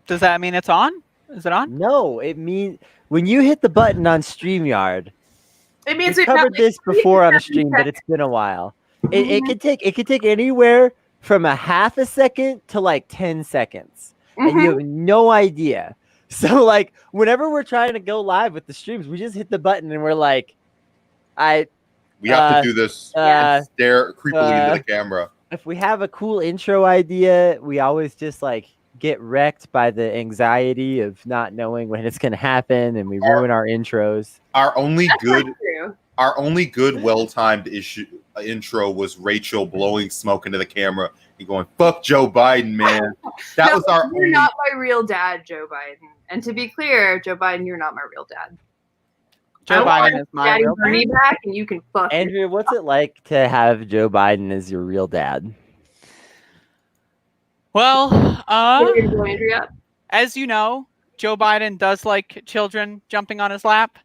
Does that mean it's on? Is it on? No, it means when you hit the button on StreamYard. It means We covered this before on a stream, but it's been a while. It could take anywhere from a half a second to like 10 seconds, and you have no idea. So like whenever we're trying to go live with the streams, we just hit the button and we're like, we have to do this and stare creepily into the camera. If we have a cool intro idea, we always just like get wrecked by the anxiety of not knowing when it's going to happen, and we ruin our intros. Our only good well-timed intro was Rachel blowing smoke into the camera and going, "Fuck Joe Biden, man." That was our. You're not my real dad, Joe Biden. And to be clear, Joe Biden, you're not my real dad. Joe Biden is my real dad. Back and you can fuck. Andrea, what's it like to have Joe Biden as your real dad? Well, Andrea? As you know, Joe Biden does like children jumping on his lap.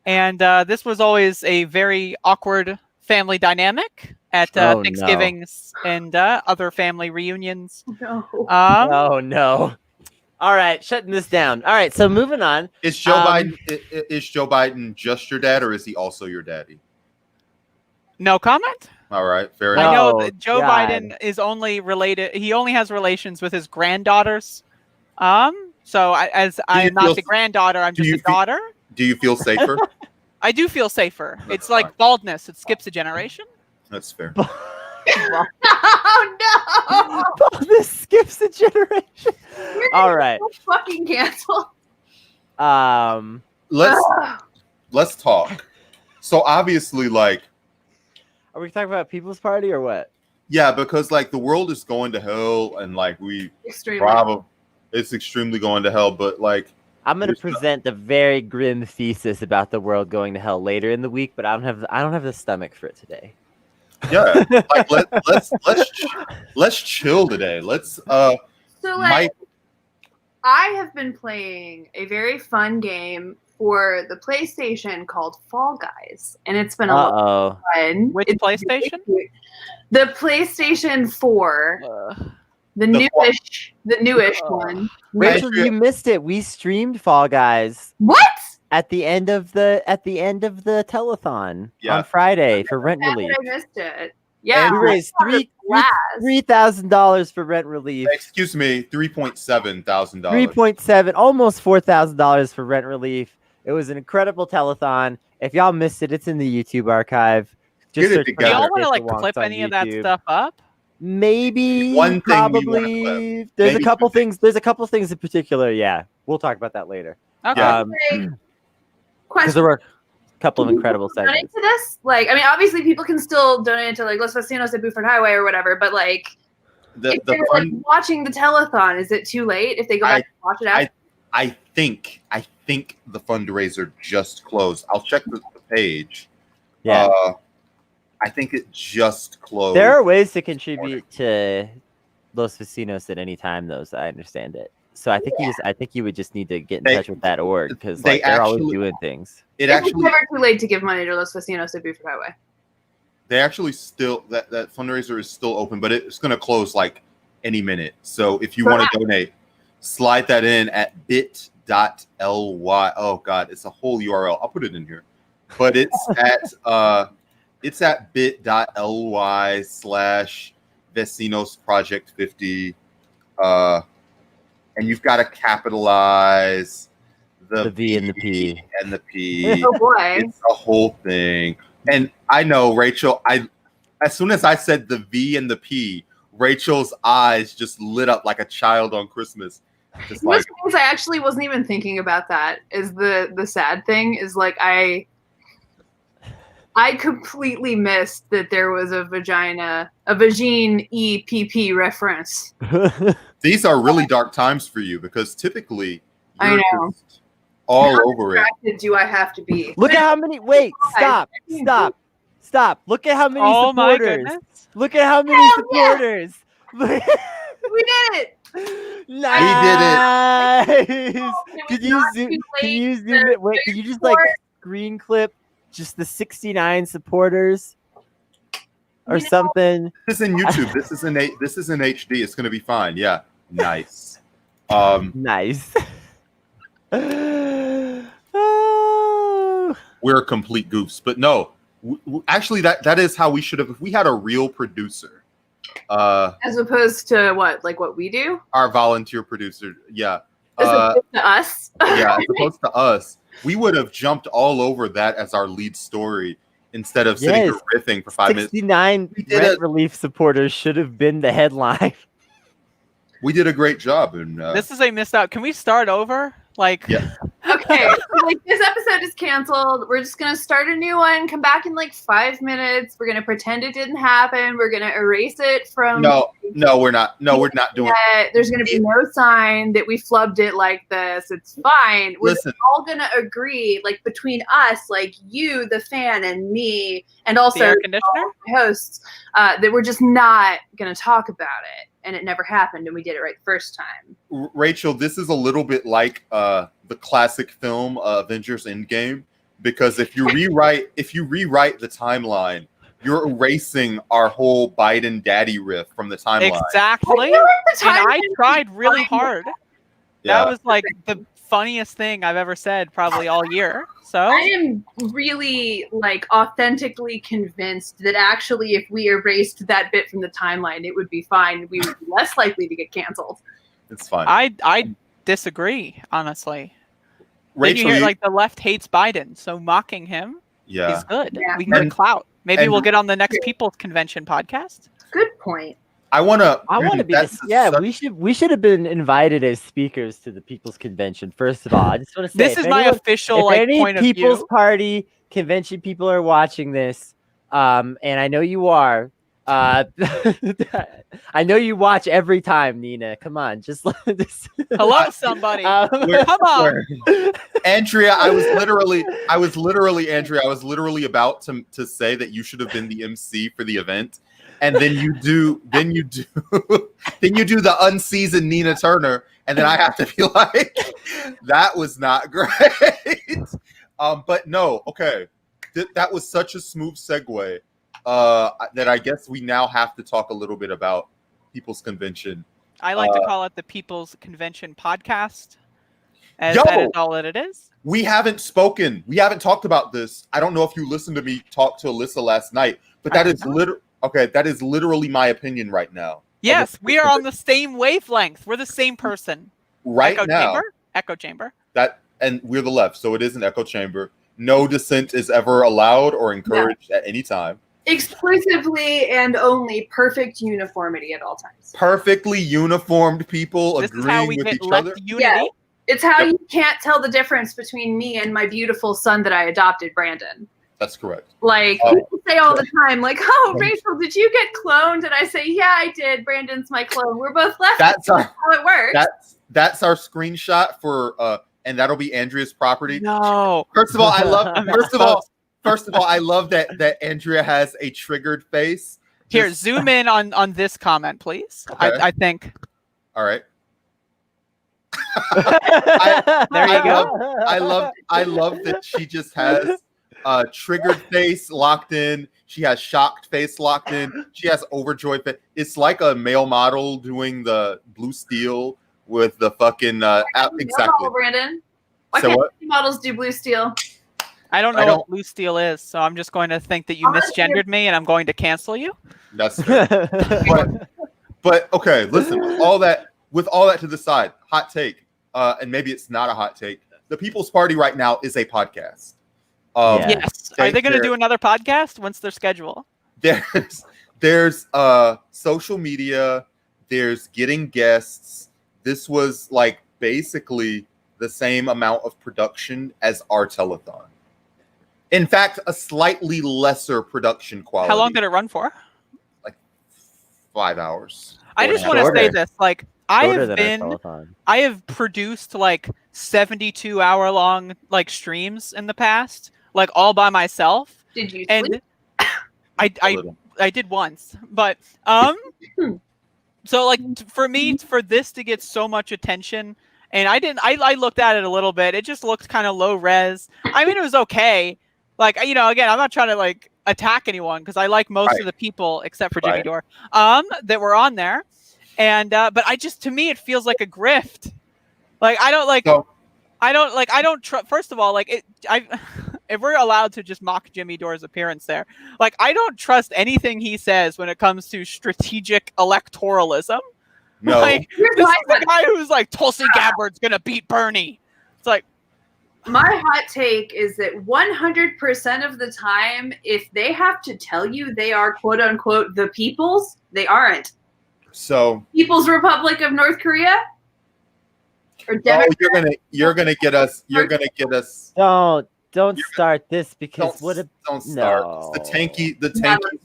And this was always a very awkward family dynamic at Thanksgivings and other family reunions. No. Oh, no. All right, shutting this down. All right, so moving on. Is Joe Biden just your dad, or is he also your daddy? No comment. All right, fair enough. I know that Joe Biden is only related. He only has relations with his granddaughters. So I'm not the granddaughter. I'm just a daughter. Do you feel safer? I do feel safer. It's like baldness. It skips a generation. That's fair. Oh no! Baldness skips a generation. All right. Fucking cancel. Let's talk. So obviously, like, are we talking about People's Party or what? Yeah, because like the world is going to hell, and like it's extremely going to hell. But like, I'm going to present a very grim thesis about the world going to hell later in the week, but I don't have the stomach for it today. Yeah, like let's chill today. Let's So like, I have been playing a very fun game for the PlayStation called Fall Guys, and it's been a lot of fun. Which PlayStation? The PlayStation 4. The newish one. Rachel, you missed it. We streamed Fall Guys. What? At the end of the telethon on Friday for rent relief. I missed it. Yeah, we raised $3,000 for rent relief. Excuse me, $3,700. $3,700, almost $4,000 for rent relief. It was an incredible telethon. If y'all missed it, it's in the YouTube archive. Just get it together. Do y'all want to like clip any of that stuff up? Maybe. One thing probably. There's a couple things. There's a couple things in particular. Yeah, we'll talk about that later. Okay. Because there were a couple of incredible segments. Donate to this? Like, I mean, obviously people can still donate to like Los Vecinos at Buford Highway or whatever, but like, if they're like watching the telethon, is it too late if they go back and watch it after? I think the fundraiser just closed. I'll check the page. Yeah. I think it just closed. There are ways to contribute to Los Vecinos at any time, though, so I understand it. So I think you would just need to get in touch with that org because like, they're always doing things. It's never too late to give money to Los Vecinos at Buford Highway. They actually still that fundraiser is still open, but it's going to close like any minute. So if you want to donate, slide that in at bit.ly. Oh God, it's a whole URL. I'll put it in here, but it's at bit.ly/Vecinos Project 50. And you've got to capitalize the V and the P. And the P. Oh boy. It's a whole thing. And I know, Rachel, as soon as I said the V and the P, Rachel's eyes just lit up like a child on Christmas. Just like, I actually wasn't even thinking about that. Is the sad thing is like I completely missed that there was a vagine EPP reference. These are really dark times for you because typically I know just all over it. Do I have to be? Look at how many. Wait, stop. Look at how many supporters. My goodness. Look at how many supporters. We did it. Nice. Could you zoom it? Wait, could you just like screen clip just the 69 supporters or something? This is in YouTube. This is in HD. It's going to be fine. Yeah. Nice. Nice. We're complete goofs, but no. Actually, that is how we should have. If we had a real producer, as opposed to what we do, our volunteer producer, yeah, as opposed to us, yeah, as opposed to us, we would have jumped all over that as our lead story instead of sitting here riffing for 5 minutes. 69 rent relief supporters should have been the headline. We did a great job, and this is a missed out. Can we start over? Yeah. Okay, so, this episode is canceled. We're just gonna start a new one. Come back in 5 minutes. We're gonna pretend it didn't happen. We're gonna erase it from. No, we're not. No, we're not doing it. There's gonna be no sign that we flubbed it like this. It's fine. We're all gonna agree, between us, you, the fan, and me, and also the air conditioner hosts, that we're just not gonna talk about it. And it never happened, and we did it right the first time. Rachel, this is a little bit like the classic film Avengers Endgame, because if you rewrite the timeline, you're erasing our whole Biden daddy riff from the timeline. Exactly. And I tried really hard. Yeah. That was the funniest thing I've ever said probably all year. So I am really authentically convinced that actually if we erased that bit from the timeline, it would be fine. We would be less likely to get canceled. It's fine. I disagree, honestly. Rachel, then you hear the left hates Biden, so mocking him is good. Yeah. We can get clout. Maybe we'll get on the next People's Convention podcast. Good point. I want to be. We should have been invited as speakers to the People's Convention. First of all, I just want to say this is my official if any point of view. People's Party convention people are watching this, and I know you are. I know you watch every time, Nina. Come on, just hello, somebody. Come on, Andrea. I was literally about to say that you should have been the MC for the event. And then you do the unseasoned Nina Turner, and then I have to be like, that was not great. But no, okay, that was such a smooth segue that I guess we now have to talk a little bit about People's Convention. I like to call it the People's Convention podcast, as that is all that it is. We haven't spoken. We haven't talked about this. I don't know if you listened to me talk to Alyssa last night, but that is literally. Okay, that is literally my opinion right now. Yes, we are on the same wavelength. We're the same person. Echo chamber. And we're the left, so it is an echo chamber. No dissent is ever allowed or encouraged at any time. Exclusively and only perfect uniformity at all times. Perfectly uniformed people agreeing with each other. Unity. Yeah, it's how you can't tell the difference between me and my beautiful son that I adopted, Brandon. That's correct. People say all the time, oh, Rachel, did you get cloned? And I say, yeah, I did. Brandon's my clone. We're both left. That's how it works. That's our screenshot for, and that'll be Andrea's property. No. First of all, I love that Andrea has a triggered face. Here, zoom in on this comment, please. Okay. I think. All right. There you go. I love that she just has triggered face locked in. She has shocked face locked in. She has overjoyed face. It's like a male model doing the blue steel with the fucking exactly. Brandon, why can't models do blue steel? I don't know what blue steel is, so I'm just going to think that you misgendered me, and I'm going to cancel you. That's fair. but okay, listen. With all that to the side, hot take, and maybe it's not a hot take. The People's Party right now is a podcast. Yes. Are they going to do another podcast? When's their schedule? There's social media. There's getting guests. This was basically the same amount of production as our telethon. In fact, a slightly lesser production quality. How long did it run for? 5 hours. I just want to say this. I have produced 72-hour-long streams in the past. All by myself. Did you sleep? I did once, but so for me, for this to get so much attention, and I looked at it a little bit. It just looked kind of low res. I mean, it was okay. Again, I'm not trying to attack anyone because I like most of the people except for Jimmy Dore that were on there, and but to me it feels like a grift. Like I don't like. So, I don't trust. First of all, like if we're allowed to just mock Jimmy Dore's appearance there, like I don't trust anything he says when it comes to strategic electoralism. no. Like this is the guy who's like Tulsi Gabbard's gonna beat Bernie. It's like my hot take is that 100% of the time, if they have to tell you they are quote unquote the people's, they aren't. So People's Republic of North Korea. Or you're gonna get us. You're gonna get us. Don't start this because don't start. No. The tankies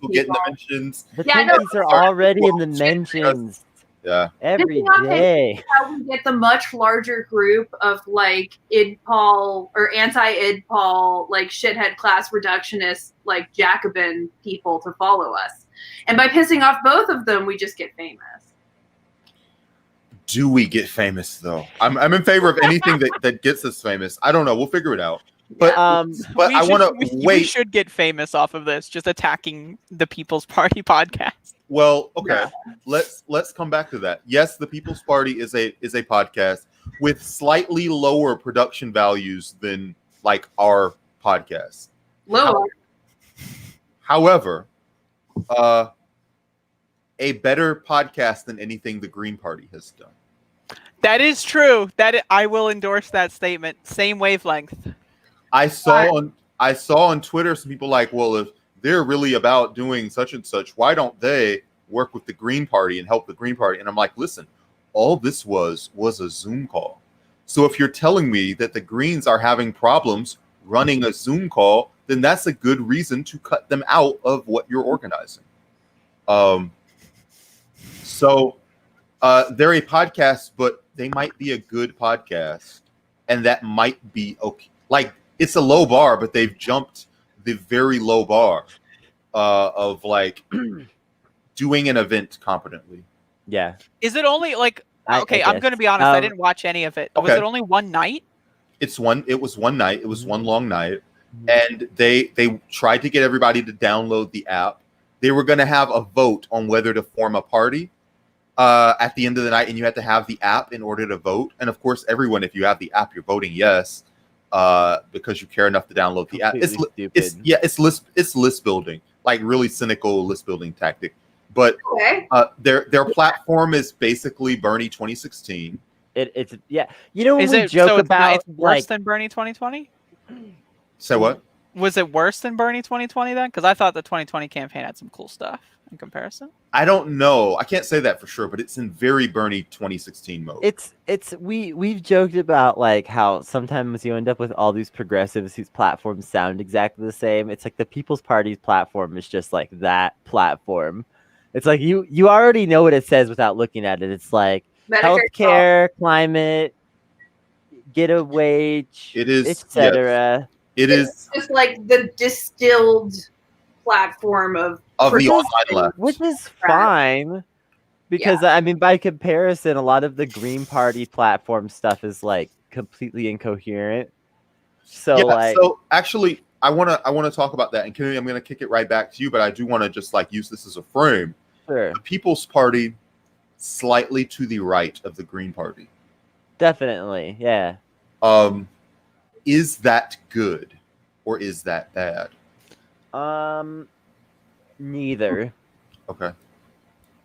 will get in the mentions. The tankies are already in the mentions. Yeah. Every day. How we get the much larger group of like idpol or anti-idpol, like shithead class reductionist, like Jacobin people to follow us. And by pissing off both of them, we just get famous. Do we get famous though? I'm in favor of anything that gets us famous. I don't know. We'll figure it out. But I want to wait. We should get famous off of this, just attacking the People's Party podcast. Well, okay. Yeah. Let's come back to that. Yes, the People's Party is a podcast with slightly lower production values than like our podcast. Lower. However, a better podcast than anything the Green Party has done. That is true. I will endorse that statement. Same wavelength. I saw on Twitter some people like, well, if they're really about doing such and such, why don't they work with the Green Party and help the Green Party? And I'm like, listen, all this was a Zoom call. So if you're telling me that the Greens are having problems running a Zoom call, then that's a good reason to cut them out of what you're organizing. So they're a podcast, but they might be a good podcast, and that might be okay. Like, it's a low bar, but they've jumped the very low bar of like doing an event competently. Yeah. Is it only like okay? I'm going to be honest. I didn't watch any of it. Okay. Was it only one night? It was one night. It was one long night, and they tried to get everybody to download the app. They were going to have a vote on whether to form a party at the end of the night, and you had to have the app in order to vote. And of course, everyone, if you have the app, you're voting yes. Because you care enough to download the app. It's list building, like really cynical list building tactic. But their platform is basically Bernie 2016. It's yeah. You know when we joke about it's worse than Bernie 2020? Say what? Was it worse than Bernie 2020 then? Because I thought the 2020 campaign had some cool stuff in comparison. I don't know. I can't say that for sure, but it's in very Bernie 2016 mode. We've joked about like how sometimes you end up with all these progressives whose platforms sound exactly the same. It's like the People's Party's platform is just like that platform. It's like you already know what it says without looking at it. It's like healthcare, climate, get a wage, etc. Yes. It is just like the distilled platform of the online left, which is fine because I mean, by comparison, a lot of the Green Party platform stuff is like completely incoherent. So actually, I want to talk about that, and Kennedy, I'm going to kick it right back to you, but I do want to just like use this as a frame. Sure. The People's Party, slightly to the right of the Green Party. Definitely, yeah. Is that good or is that bad? Neither. Okay.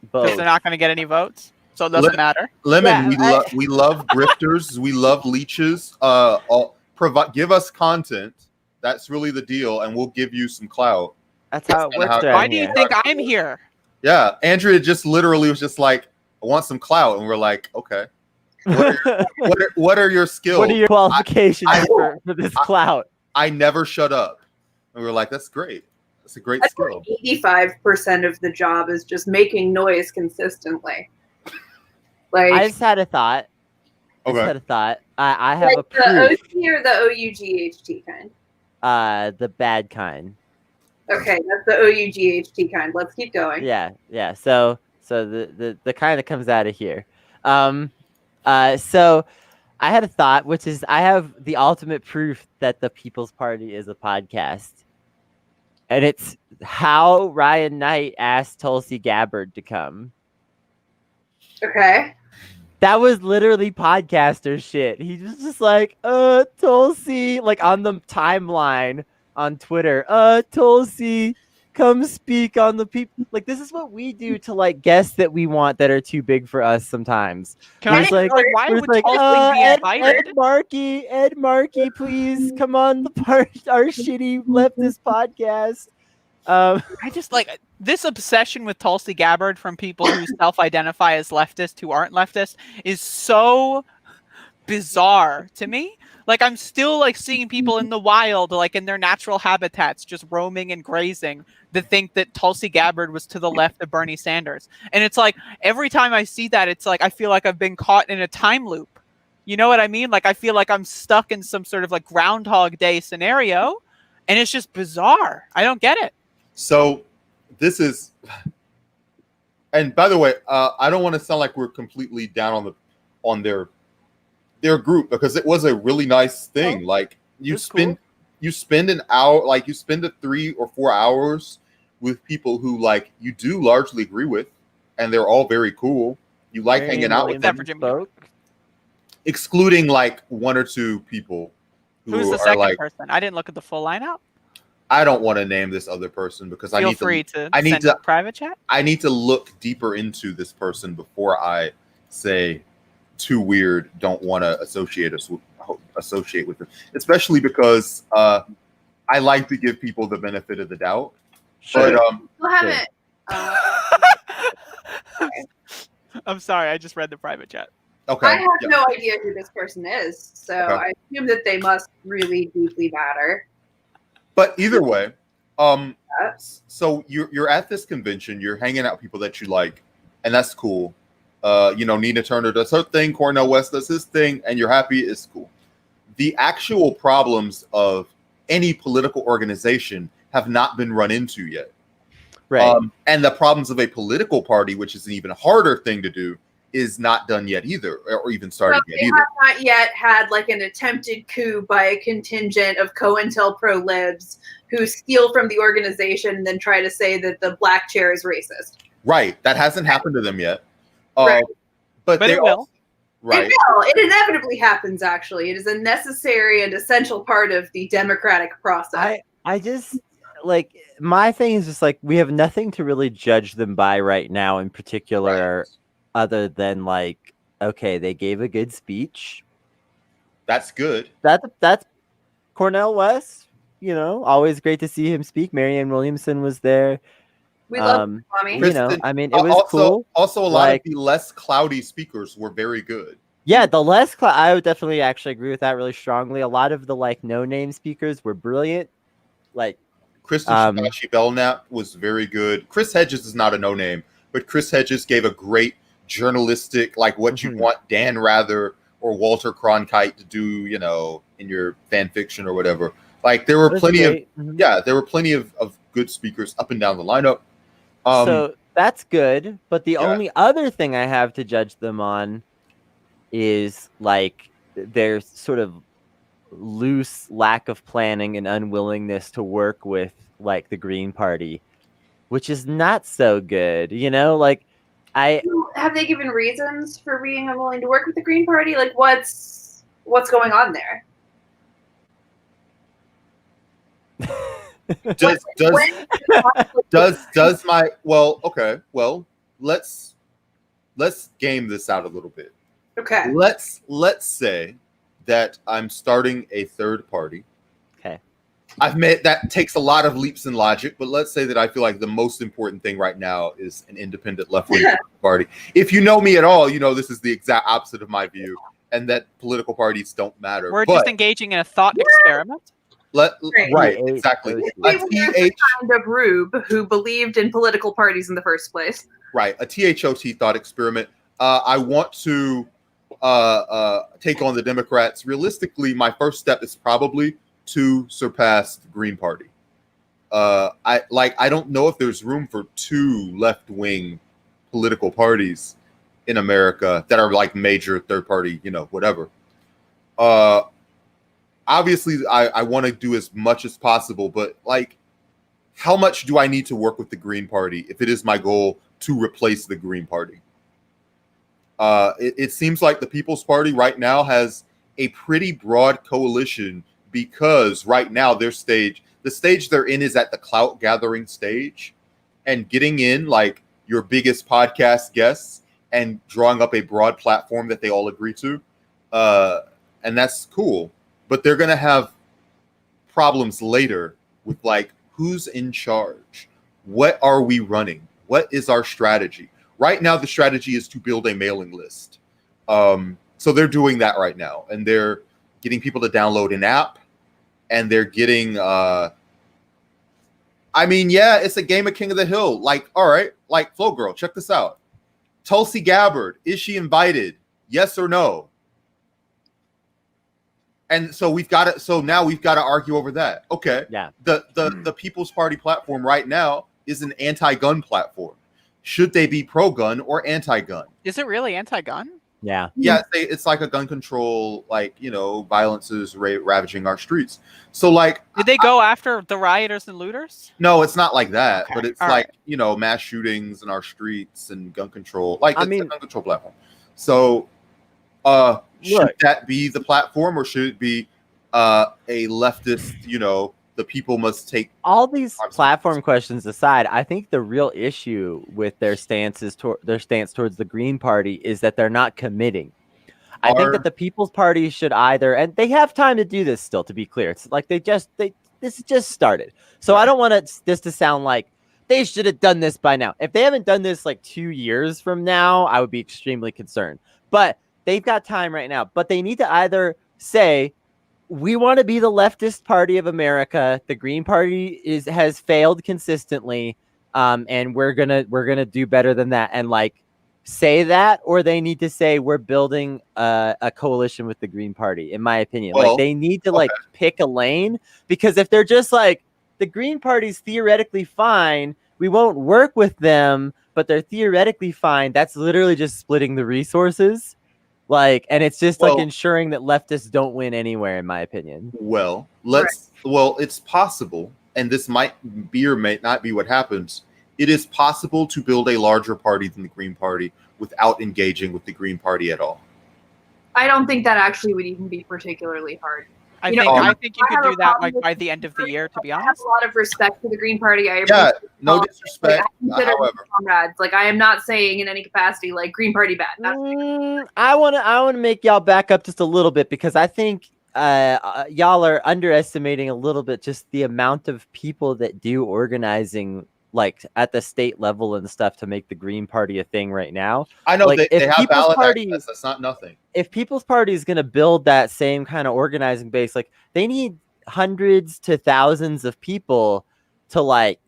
Because they're not going to get any votes, so it doesn't matter. Lemon, we love grifters, we love leeches. Give us content. That's really the deal, and we'll give you some clout. That's how it works. Why do you think I'm here? Yeah, Andrea just literally was just like, I want some clout, and we're like, okay. What are your skills? What are your qualifications for this clout? I never shut up. And we were like, that's great. That's a great skill. 85% of the job is just making noise consistently. Like I just had a thought. Okay. I have a proof. The OC or the OUGHT kind? The bad kind. Okay, that's the OUGHT kind. Let's keep going. Yeah. So the kind that comes out of here. So I had a thought, which is I have the ultimate proof that the People's Party is a podcast. And it's how Ryan Knight asked Tulsi Gabbard to come. Okay. That was literally podcaster shit. He was just like, Tulsi, like on the timeline on Twitter, Tulsi, come speak on the people. Like, this is what we do to like guests that we want that are too big for us sometimes. Can We're just like, why we're would just like, Tulsi be invited? Ed Markey, please come on our shitty leftist podcast. I just like this obsession with Tulsi Gabbard from people who self-identify as leftist who aren't leftist is so bizarre to me. Like, I'm still like seeing people in the wild, like in their natural habitats, just roaming and grazing, that think that Tulsi Gabbard was to the left of Bernie Sanders. And it's like every time I see that, it's like I feel like I've been caught in a time loop. You know what I mean? Like I feel like I'm stuck in some sort of like Groundhog Day scenario, and it's just bizarre. I don't get it. So this is, and by the way, I don't want to sound like we're completely down on their group, because it was a really nice thing. Like you spend an hour, like you spend 3 or 4 hours with people who like you do largely agree with, and they're all very cool. You like hanging out with them, excluding like 1 or 2 people. Who's the second person? I didn't look at the full lineup. I don't want to name this other person because I need to private chat. I need to look deeper into this person before I say too weird. Don't want to associate with them, especially because I like to give people the benefit of the doubt. Sure. But I'm sorry, I just read the private chat. Okay. I have no idea who this person is, so I assume that they must really deeply matter. But either way, so you're at this convention, you're hanging out with people that you like, and that's cool. Nina Turner does her thing, Cornel West does his thing, and you're happy, it's cool. The actual problems of any political organization have not been run into yet. Right. And the problems of a political party, which is an even harder thing to do, is not done yet either, or even started yet either. They have not yet had like an attempted coup by a contingent of COINTELPRO libs who steal from the organization and then try to say that the black chair is racist. Right. That hasn't happened to them yet. Right. But it will. Right. It will. It inevitably happens, actually. It is a necessary and essential part of the democratic process. I just, like, my thing is just, like, we have nothing to really judge them by right now in particular, right, other than, like, okay, they gave a good speech. That's good. That's Cornel West, always great to see him speak. Marianne Williamson was there. We love Mommy. It was cool. Also, a lot of the less cloudy speakers were very good. Yeah, I would definitely actually agree with that really strongly. A lot of the no-name speakers were brilliant. Like Kristen Shikashi Belknap was very good. Chris Hedges is not a no-name, but Chris Hedges gave a great journalistic, like what you want Dan Rather or Walter Cronkite to do, in your fan fiction or whatever. Like there were plenty of good speakers up and down the lineup. So that's good, but the only other thing I have to judge them on is like their sort of loose lack of planning and unwillingness to work with like the Green Party, which is not so good. Have they given reasons for being unwilling to work with the Green Party? Like what's going on there? Let's game this out a little bit. Okay. Let's say that I'm starting a third party. Okay. I've made that takes a lot of leaps in logic, but let's say that I feel like the most important thing right now is an independent left-wing party. If you know me at all, this is the exact opposite of my view, and that political parties don't matter. We're just engaging in a thought experiment. Right, exactly. We were the kind of rube who believed in political parties in the first place. Right, a THOT thought experiment. I want to take on the Democrats. Realistically, my first step is probably to surpass the Green Party. I don't know if there's room for 2 left-wing political parties in America that are like major third party, whatever. Obviously, I want to do as much as possible, but like, how much do I need to work with the Green Party if it is my goal to replace the Green Party? It seems like the People's Party right now has a pretty broad coalition because right now the stage they're in is at the clout gathering stage, and getting in like your biggest podcast guests and drawing up a broad platform that they all agree to, and that's cool. But they're gonna have problems later with like who's in charge, what are we running, what is our strategy. Right now the strategy is to build a mailing list, so they're doing that right now, and they're getting people to download an app, and they're getting it's a game of King of the Hill. Like, all right, like Flow Girl, check this out. Tulsi Gabbard, is she invited? Yes or no? And so now we've got to argue over that. Okay. Yeah. The People's Party platform right now is an anti-gun platform. Should they be pro-gun or anti-gun? Is it really anti-gun? Yeah. Yeah, it's like a gun control, like, violence is ravaging our streets. So like, did they go after the rioters and looters? No, it's not like that, Okay. but it's All like, right. mass shootings in our streets and gun control. Like, it's a mean, gun control platform. So should that be the platform, or should it be a leftist, the people must take all these platform questions aside, I think the real issue with their stance towards the Green Party is that they're not committing. I think that the People's Party should either, and they have time to do this still, to be clear. It's like this has just started. So I don't want this to sound like they should have done this by now. If they haven't done this like 2 years from now, I would be extremely concerned. But they've got time right now. But they need to either say, we want to be the leftist party of America. The Green Party has failed consistently, and we're gonna do better than that. And like say that, or they need to say we're building a coalition with the Green Party. In my opinion, like they need to like pick a lane, because if they're just like the Green Party's theoretically fine, we won't work with them, but they're theoretically fine. That's literally just splitting the resources. Like, and it's just like ensuring that leftists don't win anywhere, in my opinion. Well, it's possible, and this might be or may not be what happens. It is possible to build a larger party than the Green Party without engaging with the Green Party at all. I don't think that actually would even be particularly hard. I think you could do that like by the end of the year, to be honest. I have a lot of respect for the Green Party. No disrespect. However, comrades. Like, I am not saying in any capacity like Green Party bad. I want to make y'all back up just a little bit, because I think y'all are underestimating a little bit just the amount of people that do organizing, like at the state level and stuff, to make the Green Party a thing right now. I know, like, they have ballot access. That's not nothing. If People's Party is going to build that same kind of organizing base, like they need hundreds to thousands of people to like,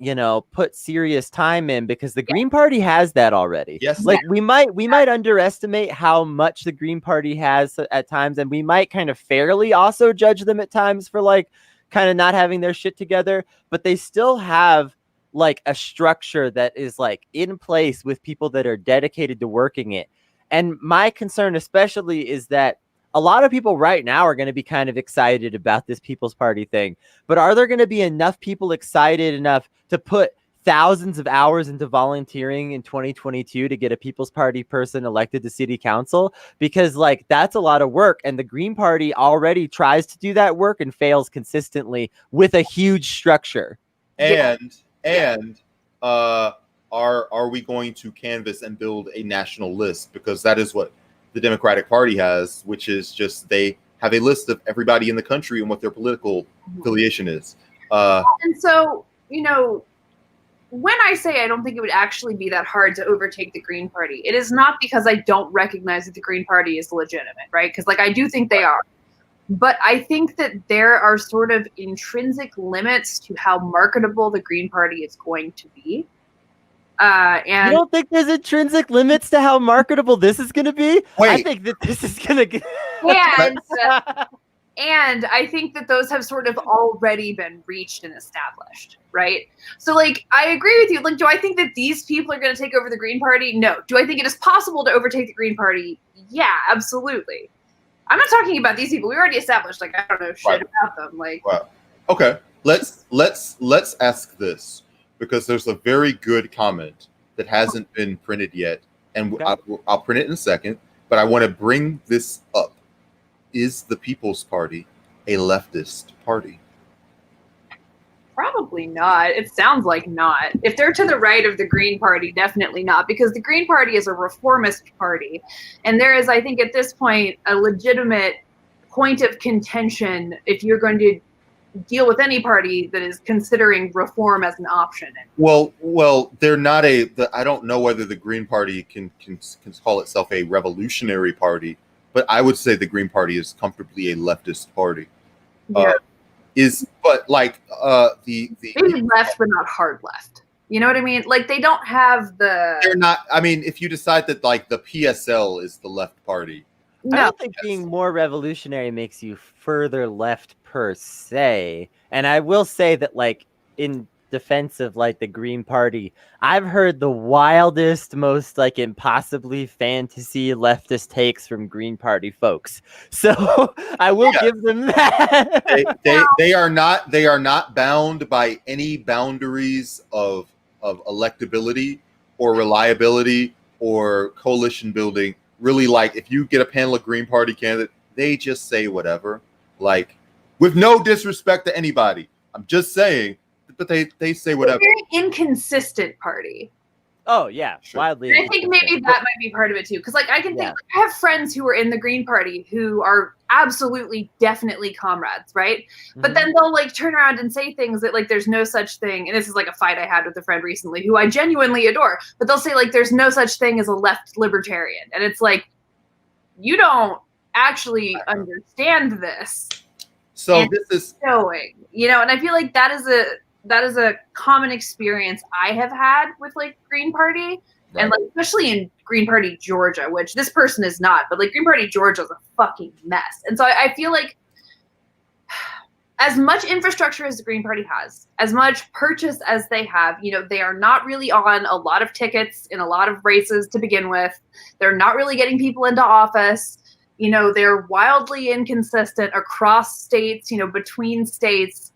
put serious time in, because the Green Party has that already. Yes. Like we might underestimate how much the Green Party has at times, and we might kind of fairly also judge them at times for like kind of not having their shit together, but they still have like a structure that is like in place with people that are dedicated to working it. And my concern especially is that a lot of people right now are going to be kind of excited about this People's Party thing, but are there going to be enough people excited enough to put thousands of hours into volunteering in 2022 to get a People's Party person elected to city council? Because like, that's a lot of work. And the Green Party already tries to do that work and fails consistently with a huge structure. Are we going to canvass and build a national list? Because that is what the Democratic Party has, which is just they have a list of everybody in the country and what their political affiliation is. And so, when I say I don't think it would actually be that hard to overtake the Green Party, it is not because I don't recognize that the Green Party is legitimate, right? Because like I do think they are. But I think that there are sort of intrinsic limits to how marketable the Green Party is going to be. And you don't think there's intrinsic limits to how marketable this is going to be? Wait. I think that this is going to. And I think that those have sort of already been reached and established, right? So, like, I agree with you. Like, do I think that these people are going to take over the Green Party? No. Do I think it is possible to overtake the Green Party? Yeah, absolutely. I'm not talking about these people. We already established, like, I don't know shit about them. Like, wow. Okay, let's ask this, because there's a very good comment that hasn't been printed yet and Okay. I'll print it in a second, but I want to bring this up. Is the People's Party a leftist party? Probably not. It sounds like not. If they're to the right of the Green Party, definitely not, because the Green Party is a reformist party. And there is, I think, at this point, a legitimate point of contention if you're going to deal with any party that is considering reform as an option. Well, they're not I don't know whether the Green Party can call itself a revolutionary party, but I would say the Green Party is comfortably a leftist party. Yeah. But like the maybe left, but not hard left. You know what I mean? Like they don't have the. They're not. I mean, if you decide that like the PSL is the left party, I don't think being more revolutionary makes you further left per se. And I will say that, like, in defense of like the Green Party, I've heard the wildest, most like impossibly fantasy leftist takes from Green Party folks. So I will give them that. they are not bound by any boundaries of electability or reliability or coalition building. Really, like if you get a panel of Green Party candidates, they just say whatever, like with no disrespect to anybody. I'm just saying, but they say whatever. It's a very inconsistent party. Oh yeah, Sure. And wildly. I think maybe that might be part of it too, because like I can think, like, I have friends who are in the Green Party who are absolutely, definitely comrades, right? But then they'll like turn around and say things that like there's no such thing. And this is like a fight I had with a friend recently who I genuinely adore. But they'll say like there's no such thing as a left libertarian, and it's like you don't actually understand this. So this is showing, you know, and I feel like that is a common experience I have had with like Green Party, right. And like especially in Green Party Georgia, which this person is not, but like Green Party Georgia is a fucking mess. And so I feel like as much infrastructure as the Green Party has, as much purchase as they have, you know, they are not really on a lot of tickets in a lot of races to begin with. They're not really getting people into office. You know, they're wildly inconsistent across states, you know, between states.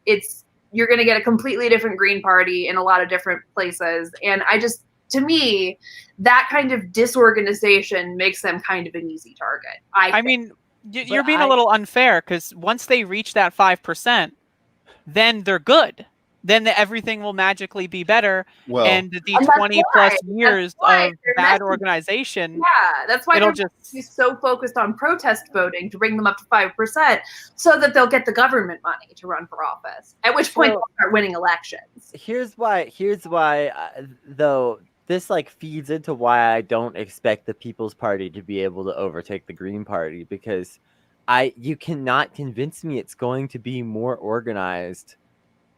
You're going to get a completely different Green Party in a lot of different places. And to me, that kind of disorganization makes them kind of an easy target. I mean, you're being a little unfair, because once they reach that 5%, then they're good. Then everything will magically be better. Well, and the 20 plus years of bad organization. Yeah, that's why they're just so focused on protest voting to bring them up to 5%, so that they'll get the government money to run for office. At which point they'll start winning elections. Here's why, though. This like feeds into why I don't expect the People's Party to be able to overtake the Green Party, because you cannot convince me it's going to be more organized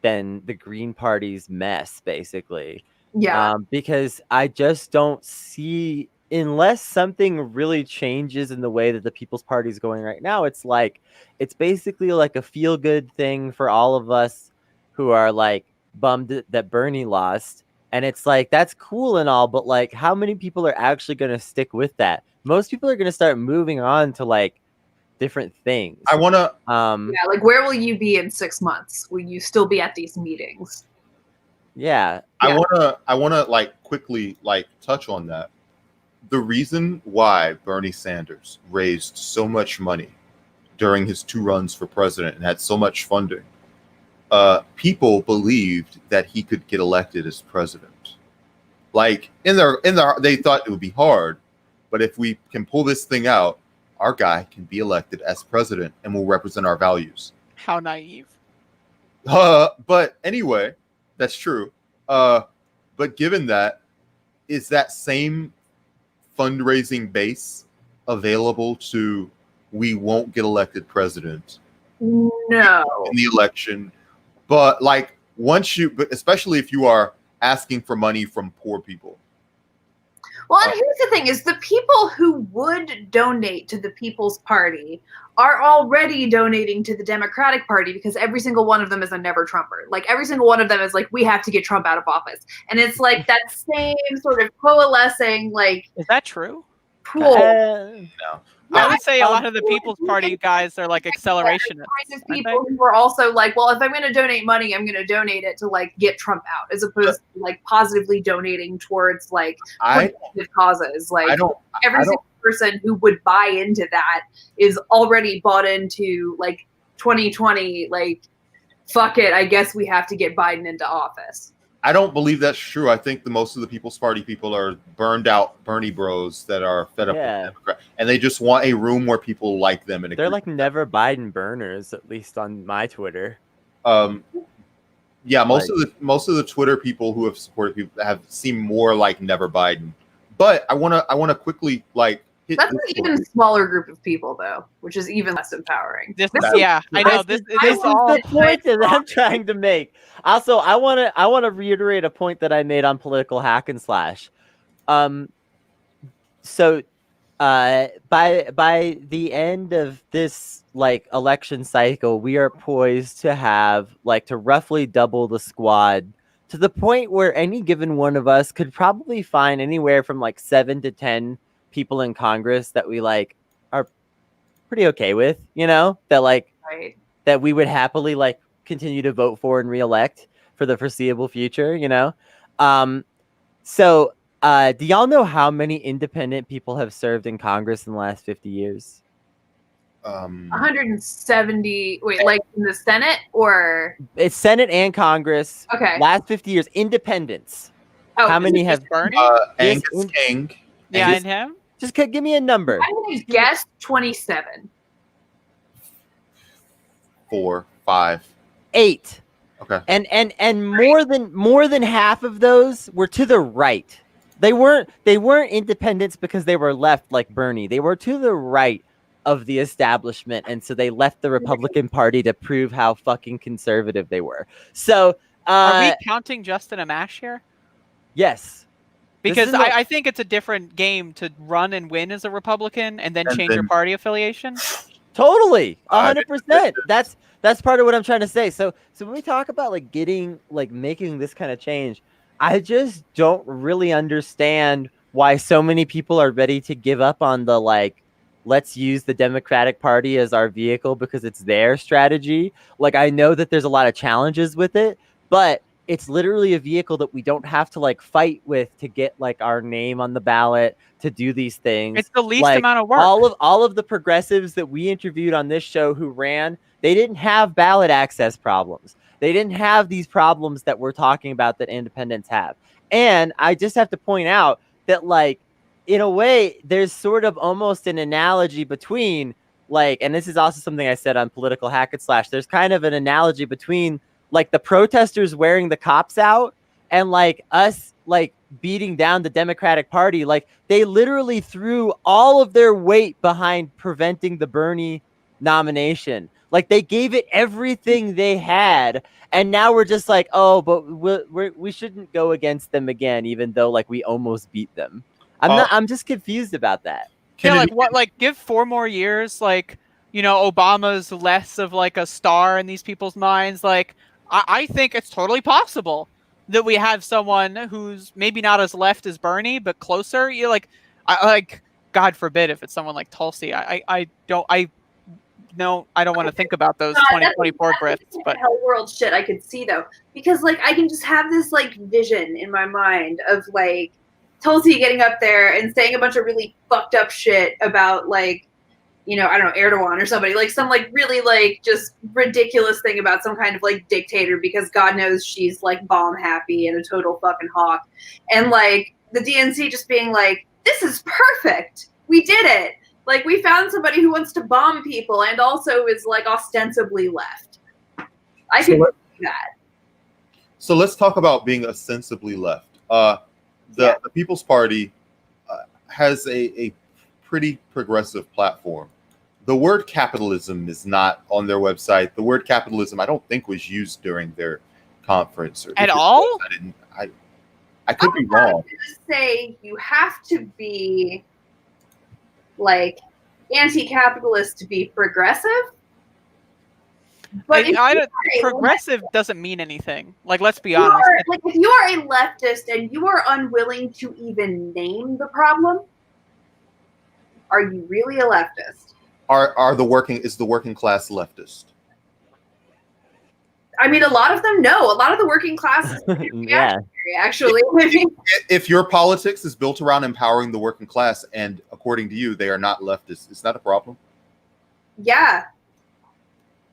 than the Green Party's mess, basically. Yeah. Because I just don't see, unless something really changes in the way that the People's Party is going right now, it's basically like a feel-good thing for all of us who are like bummed that Bernie lost. And it's like, that's cool and all, but like, how many people are actually going to stick with that? Most people are going to start moving on to like different things. I want to, yeah, like where will you be in 6 months? Will you still be at these meetings? Yeah. I want to like quickly like touch on that. The reason why Bernie Sanders raised so much money during his 2 runs for president and had so much funding, people believed that he could get elected as president. Like they thought it would be hard, but if we can pull this thing out, our guy can be elected as president and will represent our values. How naive. But anyway, that's true. But given that, is that same fundraising base available to we won't get elected president? No. In the election. But like but especially if you are asking for money from poor people. Well, and here's the thing is the people who would donate to the People's Party are already donating to the Democratic Party, because every single one of them is a never Trumper. Like every single one of them is like, we have to get Trump out of office. And it's like that same sort of coalescing, like. Is that true? Pool. No. I would say a lot of the People's Party guys are like accelerationists. Kinds of people who are also like, well, if I'm going to donate money, I'm going to donate it to like get Trump out, as opposed to like positively donating towards like productive causes. Like every single person who would buy into that is already bought into like 2020. Like, fuck it, I guess we have to get Biden into office. I don't believe that's true. I think most of the People's Party people are burned out Bernie bros that are fed up with Democrat, and they just want a room where people like them. And they're like never Biden burners, at least on my Twitter. Yeah, most of the Twitter people who have supported people have seemed more like never Biden. But I wanna quickly like hit. That's an even smaller group of people though, which is even less empowering. I know this is all the point that I'm trying to make. Also, I want to reiterate a point that I made on Political Hack and Slash. So by the end of this like election cycle, we are poised to have like to roughly double the squad, to the point where any given one of us could probably find anywhere from like 7 to 10 people in Congress that we like are pretty okay with, you know, that like that we would happily like continue to vote for and reelect for the foreseeable future, you know. So do y'all know how many independent people have served in Congress in the last 50 years? 170. Wait, like in the Senate or? It's Senate and Congress. Okay. Last 50 years, independents. Oh, how many have Bernie? Angus King. Yeah, and him. Just give me a number. I'm going to guess 27. 4, 5, 8. Okay. And more than half of those were to the right. They weren't independents because they were left like Bernie. They were to the right of the establishment, and so they left the Republican Party to prove how fucking conservative they were. So are we counting Justin Amash here? Yes. Because I think it's a different game to run and win as a Republican and then change your party affiliation. Totally, 100%. That's part of what I'm trying to say. So when we talk about like making this kind of change, I just don't really understand why so many people are ready to give up on the like, let's use the Democratic Party as our vehicle because it's their strategy. Like, I know that there's a lot of challenges with it, but it's literally a vehicle that we don't have to like fight with to get like our name on the ballot to do these things. It's the least like, amount of work. All of the progressives that we interviewed on this show who ran, they didn't have ballot access problems. They didn't have these problems that we're talking about that independents have. And I just have to point out that like, in a way, there's sort of almost an analogy between like, and this is also something I said on Political Hack and Slash, there's kind of an analogy between like the protesters wearing the cops out and like us like beating down the Democratic Party. Like they literally threw all of their weight behind preventing the Bernie nomination. Like they gave it everything they had, and now we're just like, oh, but we shouldn't go against them again, even though like we almost beat them. I'm just confused about that. Yeah, like what? Like give 4 more years. Like, you know, Obama's less of like a star in these people's minds. Like I think it's totally possible that we have someone who's maybe not as left as Bernie, but closer. You know, like God forbid if it's someone like Tulsi. I don't want to think about those 2024 grifts. But hell world shit I could see though, because like I can just have this like vision in my mind of like Tulsi getting up there and saying a bunch of really fucked up shit about like, you know, I don't know, Erdogan or somebody, like some like really like just ridiculous thing about some kind of like dictator, because God knows she's like bomb happy and a total fucking hawk. And like the DNC just being like, this is perfect. We did it. Like we found somebody who wants to bomb people and also is like ostensibly left. I can do that. So let's talk about being ostensibly left. The People's Party has a pretty progressive platform. The word capitalism is not on their website. The word capitalism, I don't think, was used during their conference at all. I could be wrong. I was gonna say you have to be like anti-capitalist to be progressive. But progressive doesn't mean anything. Like, let's be honest. Like, if you are a leftist and you are unwilling to even name the problem, Are you really a leftist? Is the working class leftist? I mean, a lot of them know. A lot of the working class is reactionary, actually. If your politics is built around empowering the working class, and according to you, they are not leftists, is that a problem? Yeah.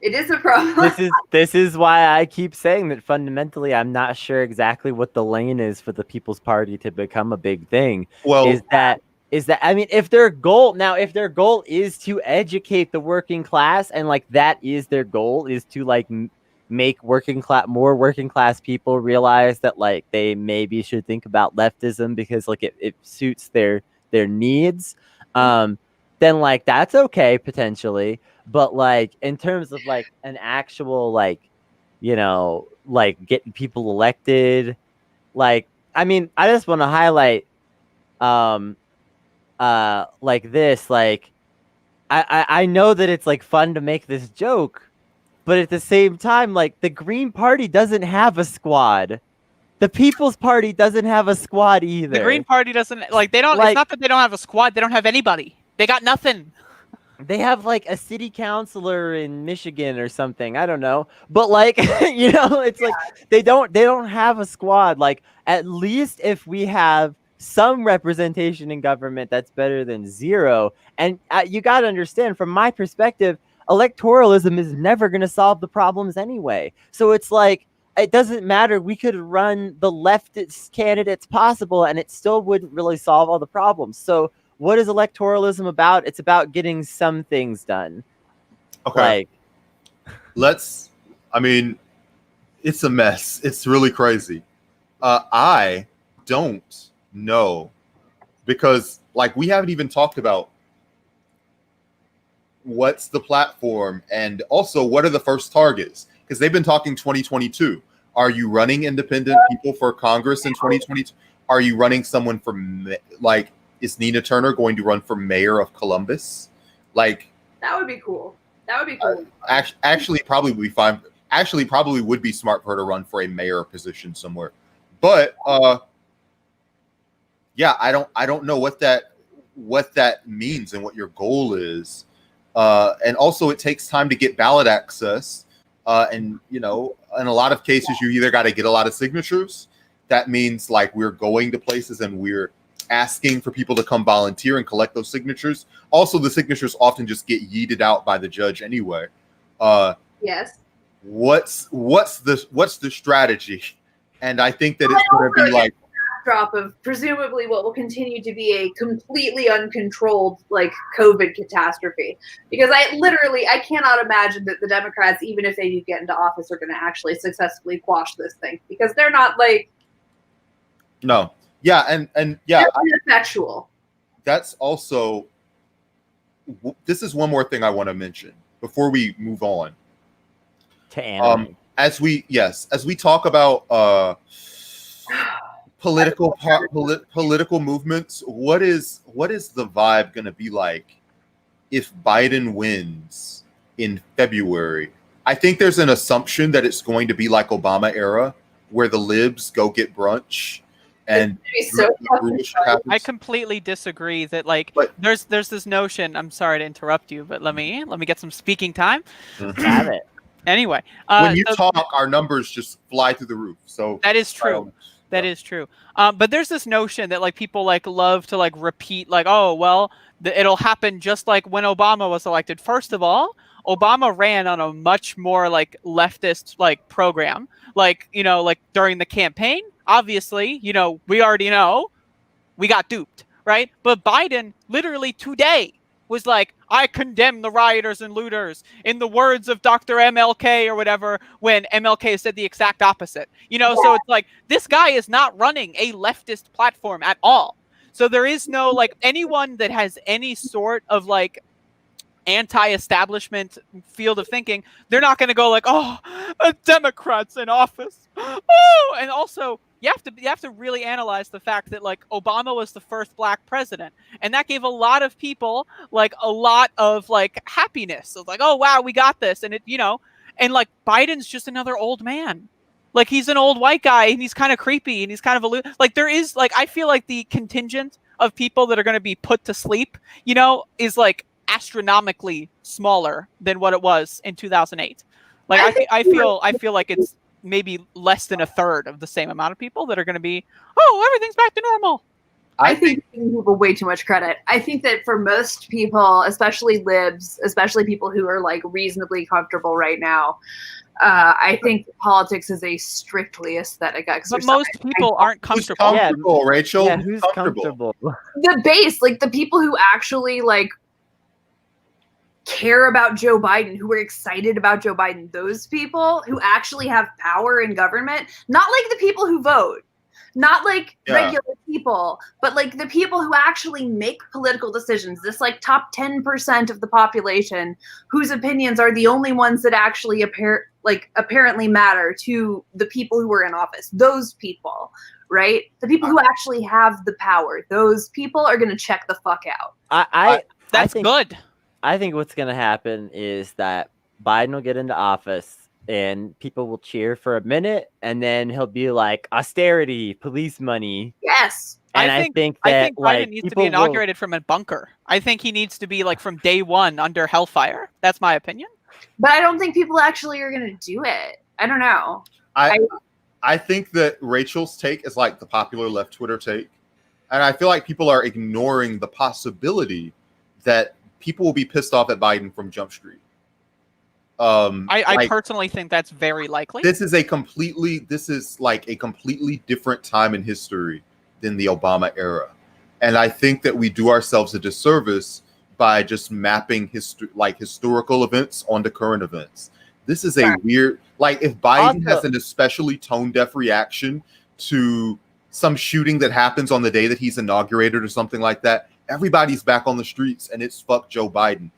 It is a problem. This is why I keep saying that fundamentally I'm not sure exactly what the lane is for the People's Party to become a big thing. Well, is that I mean, if their goal is to educate the working class, and like that is their goal, is to like make more working class people realize that like they maybe should think about leftism because like it suits their needs, then like that's okay potentially. But like in terms of like an actual like, you know, like getting people elected, like I mean, I just want to highlight like this, like I know that it's like fun to make this joke, but at the same time, like the Green Party doesn't have a squad. The People's Party doesn't have a squad either. The Green Party doesn't like they don't. Like, it's not that they don't have a squad. They don't have anybody. They got nothing. They have like a city councilor in Michigan or something. I don't know, but like you know, it's like they don't have a squad. Like at least if we have some representation in government, that's better than zero. And you got to understand, from my perspective, electoralism is never going to solve the problems anyway. So it's like, it doesn't matter. We could run the leftist candidates possible and it still wouldn't really solve all the problems. So what is electoralism about? It's about getting some things done. Okay. I mean, it's a mess. It's really crazy. I don't know, because like we haven't even talked about what's the platform and also what are the first targets, because they've been talking 2022. Are you running independent people for Congress in 2022? Are you running someone from like, is Nina Turner going to run for mayor of Columbus? Like, that would be cool. That would be cool. Actually, probably would be fine. Actually, probably would be smart for her to run for a mayor position somewhere. But yeah, I don't know what that means and what your goal is. And also, it takes time to get ballot access. And you know, in a lot of cases, you either got to get a lot of signatures. That means like we're going to places and we're asking for people to come volunteer and collect those signatures. Also, the signatures often just get yeeted out by the judge anyway. Yes. What's the strategy? And I think that it's going to be like backdrop of presumably what will continue to be a completely uncontrolled like COVID catastrophe. Because I cannot imagine that the Democrats, even if they do get into office, are going to actually successfully quash this thing, because they're not like. No. Yeah, and yeah, ineffectual. That's also. This is one more thing I want to mention before we move on. To anime. As we talk about political movements, what is the vibe going to be like if Biden wins in February? I think there's an assumption that it's going to be like Obama era, where the libs go get brunch. And I completely disagree that like there's this notion. I'm sorry to interrupt you, but let me get some speaking time. Have it. Anyway, when you talk, our numbers just fly through the roof. So that is true. That is true. But there's this notion that like people like love to like repeat like, oh well, it'll happen just like when Obama was elected. First of all, Obama ran on a much more like leftist like program, like, you know, like during the campaign. Obviously, you know, we already know we got duped, right? But Biden literally today was like, I condemn the rioters and looters, in the words of Dr. MLK or whatever, when MLK said the exact opposite. You know, so it's like, this guy is not running a leftist platform at all. So there is no, like, anyone that has any sort of, like, anti-establishment field of thinking, they're not going to go like, oh, a Democrat's in office. Oh, and also, you have to really analyze the fact that like Obama was the first black president, and that gave a lot of people like a lot of like happiness. So like, oh wow, we got this, and it, you know, and like Biden's just another old man. Like he's an old white guy, and he's kind of creepy, and he's kind of like there is like I feel like the contingent of people that are going to be put to sleep, you know, is like astronomically smaller than what it was in 2008. Like I feel like it's maybe less than a third of the same amount of people that are going to be, oh, everything's back to normal. I think giving people way too much credit. I think that for most people, especially libs, especially people who are like reasonably comfortable right now, I think politics is a strictly aesthetic exercise. But most people aren't comfortable. Who's comfortable, Rachel? Yeah, who's comfortable? The base, like the people who actually like care about Joe Biden, who are excited about Joe Biden, those people who actually have power in government, not like the people who vote. Not like regular people, but like the people who actually make political decisions, this like top 10% of the population whose opinions are the only ones that actually apparently matter to the people who are in office. Those people, right? The people who actually have the power, those people are going to check the fuck out. That's good. I think what's going to happen is that Biden will get into office and people will cheer for a minute, and then he'll be like, austerity, police money. Yes. And I think that Biden needs to be inaugurated from a bunker. I think he needs to be like from day one under hellfire. That's my opinion. But I don't think people actually are going to do it. I don't know. I think that Rachel's take is like the popular left Twitter take. And I feel like people are ignoring the possibility that people will be pissed off at Biden from Jump Street. I personally think that's very likely. This is like a completely different time in history than the Obama era. And I think that we do ourselves a disservice by just mapping historical events onto current events. This is a weird, like if Biden has an especially tone-deaf reaction to some shooting that happens on the day that he's inaugurated or something like that, everybody's back on the streets and it's fuck Joe Biden.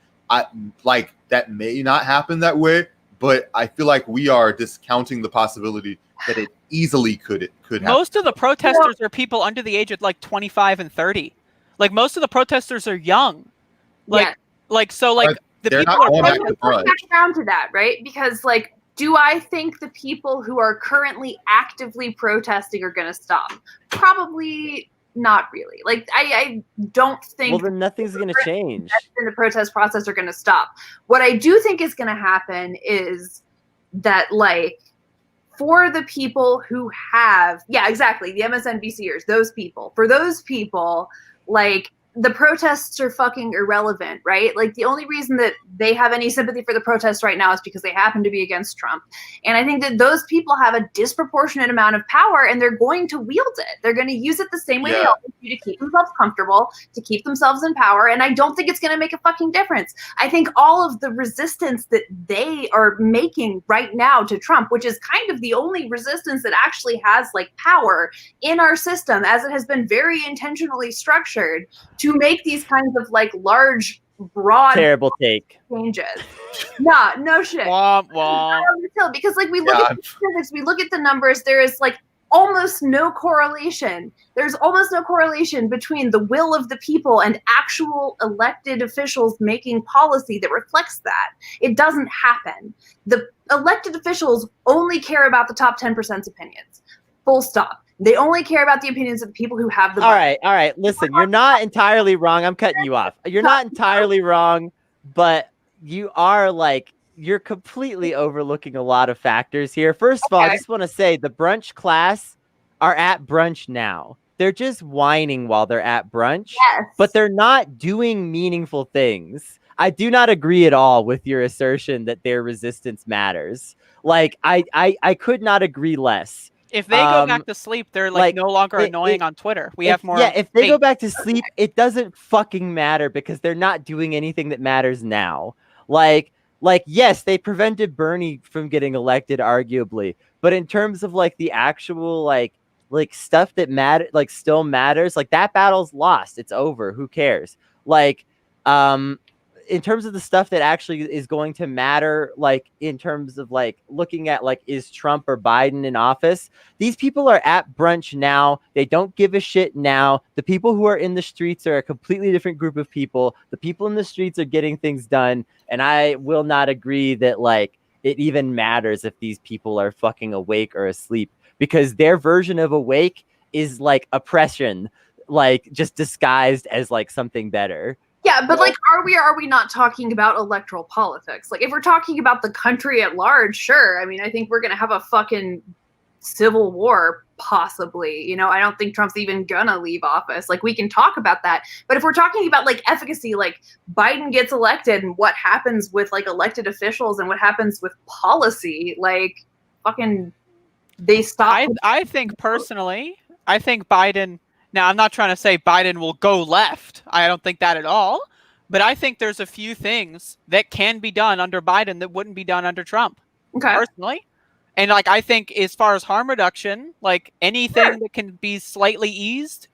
That may not happen that way, but I feel like we are discounting the possibility that it easily could happen. Most of the protesters are people under the age of like 25 and 30. Like most of the protesters are young. The people are back down to that, right? Because like, do I think the people who are currently actively protesting are going to stop? Probably not really. Like, I don't think. Well, then nothing's going to change. In the protest process are going to stop. What I do think is going to happen is that, like, for the people who have, the MSNBCers, those people, for those people, like, the protests are fucking irrelevant, right? Like the only reason that they have any sympathy for the protests right now is because they happen to be against Trump. And I think that those people have a disproportionate amount of power and they're going to wield it. They're going to use it the same way they always do to keep themselves comfortable, to keep themselves in power. And I don't think it's going to make a fucking difference. I think all of the resistance that they are making right now to Trump, which is kind of the only resistance that actually has like power in our system, as it has been very intentionally structured to make these kinds of like large, broad, terrible take changes. No shit. Womp womp. Because like we look at the statistics, we look at the numbers, there is like almost no correlation. There's almost no correlation between the will of the people and actual elected officials making policy that reflects that. It doesn't happen. The elected officials only care about the top 10%'s opinions. Full stop. They only care about the opinions of the people who have the money. All right. Listen, you're not entirely wrong. I'm cutting you off. You're not entirely wrong, but you're completely overlooking a lot of factors here. First of all, I just want to say the brunch class are at brunch now. They're just whining while they're at brunch, but they're not doing meaningful things. I do not agree at all with your assertion that their resistance matters. Like, I could not agree less. If they go back to sleep, they're like no longer annoying on Twitter. We have more. Yeah, if they go back to sleep, it doesn't fucking matter because they're not doing anything that matters now. Like yes, they prevented Bernie from getting elected, arguably, but in terms of like the actual like stuff that still matters, like that battle's lost. It's over. Who cares? Like, in terms of the stuff that actually is going to matter, like in terms of like looking at like, is Trump or Biden in office? These people are at brunch now. They don't give a shit now. The people who are in the streets are a completely different group of people. The people in the streets are getting things done. And I will not agree that like it even matters if these people are fucking awake or asleep, because their version of awake is like oppression. like just disguised as like something better. Yeah, but like, are we not talking about electoral politics? Like, if we're talking about the country at large, sure. I mean, I think we're gonna have a fucking civil war, possibly. You know, I don't think Trump's even gonna leave office. Like, we can talk about that, but if we're talking about like efficacy, like Biden gets elected, and what happens with like elected officials, and what happens with policy, like fucking, they stop. I think personally, I think Biden. Now, I'm not trying to say Biden will go left. I don't think that at all. But I think there's a few things that can be done under Biden that wouldn't be done under Trump. Okay. Personally. And like, I think as far as harm reduction, like anything Sure. that can be slightly eased,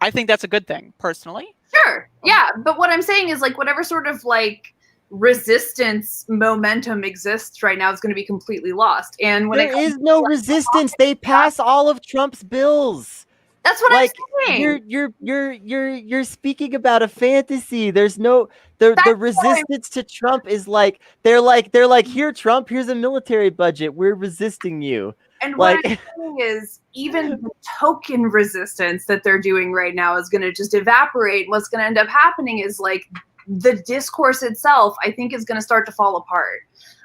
I think that's a good thing, personally. Sure. Yeah. But what I'm saying is like whatever sort of like resistance momentum exists right now is going to be completely lost. And when there is no resistance, they pass all of Trump's bills. That's what like, I'm saying. You're speaking about a fantasy. There's no the resistance to Trump is like they're like here, Trump, here's a military budget. We're resisting you. And like, what I'm saying is even the token resistance that they're doing right now is going to just evaporate. What's going to end up happening is like the discourse itself, I think, is going to start to fall apart.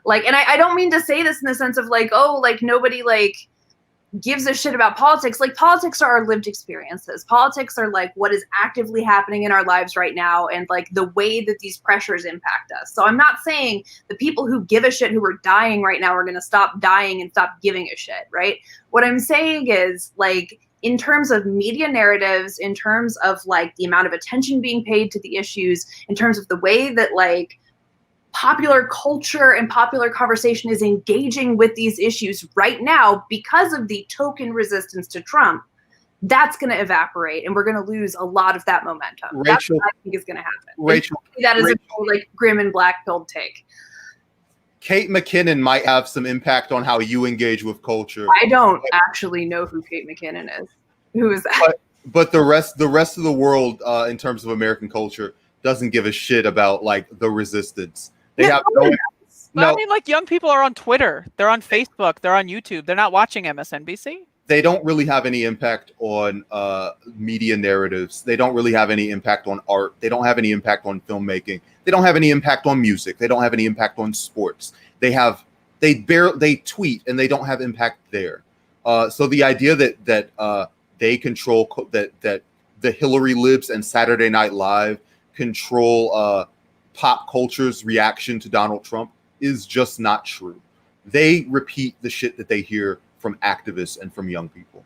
Like, and I don't mean to say this in the sense of like, oh, like nobody like gives a shit about politics. Like, politics are our lived experiences. Politics are like what is actively happening in our lives right now, and like the way that these pressures impact us. So I'm not saying the people who give a shit, who are dying right now, are going to stop dying and stop giving a shit, right? What I'm saying is, like, in terms of media narratives, in terms of like the amount of attention being paid to the issues, in terms of the way that like popular culture and popular conversation is engaging with these issues right now because of the token resistance to Trump, that's going to evaporate, and we're going to lose a lot of that momentum. Rachel, that's what I think is going to happen. Rachel, that is a like grim and black-pilled take. Kate McKinnon might have some impact on how you engage with culture. I don't actually know who Kate McKinnon is. Who is that? But the rest of the world, in terms of American culture, doesn't give a shit about like the resistance. They have no. I mean, like, young people are on Twitter, they're on Facebook, they're on YouTube, they're not watching MSNBC. They don't really have any impact on media narratives. They don't really have any impact on art. They don't have any impact on filmmaking. They don't have any impact on music. They don't have any impact on sports. They tweet and they don't have impact there. So the idea that they control that the Hillary libs and Saturday Night Live control pop culture's reaction to Donald Trump is just not true. They repeat the shit that they hear from activists and from young people.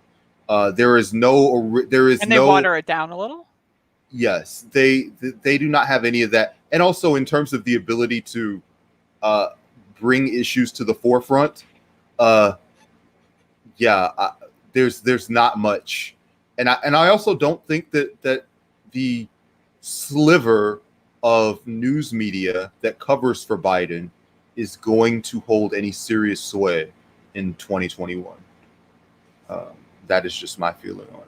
And they water it down a little. Yes, they do not have any of that. And also in terms of the ability to bring issues to the forefront, there's not much. And I also don't think that the sliver of news media that covers for Biden is going to hold any serious sway in 2021. That is just my feeling on it.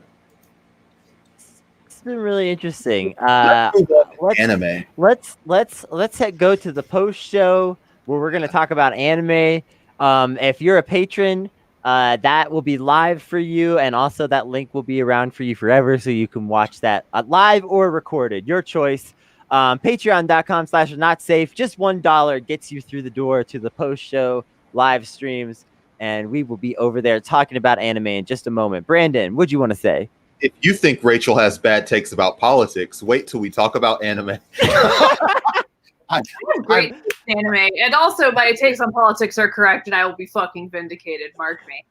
It's been really interesting. Anime. Let's go to the post show where we're going to talk about anime. If you're a patron, that will be live for you, and also that link will be around for you forever, so you can watch that live or recorded, your choice. Patreon.com/notsafe. Just $1 gets you through the door to the post show live streams, and we will be over there talking about anime in just a moment. Brandon, what'd you want to say? If you think Rachel has bad takes about politics, wait till we talk about anime. I have great anime, and also my takes on politics are correct, and I will be fucking vindicated. Mark me.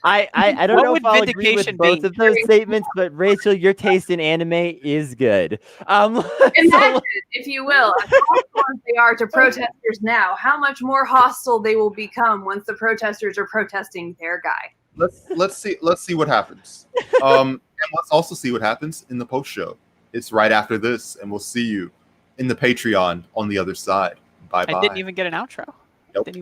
I don't know if I'll agree with both of those statements, but Rachel, your taste in anime is good. Imagine, if you will, as hostile as they are to protesters now, how much more hostile they will become once the protesters are protesting their guy. Let's see what happens. And let's also see what happens in the post show. It's right after this, and we'll see you in the Patreon on the other side. Bye bye. I didn't even get an outro. Nope.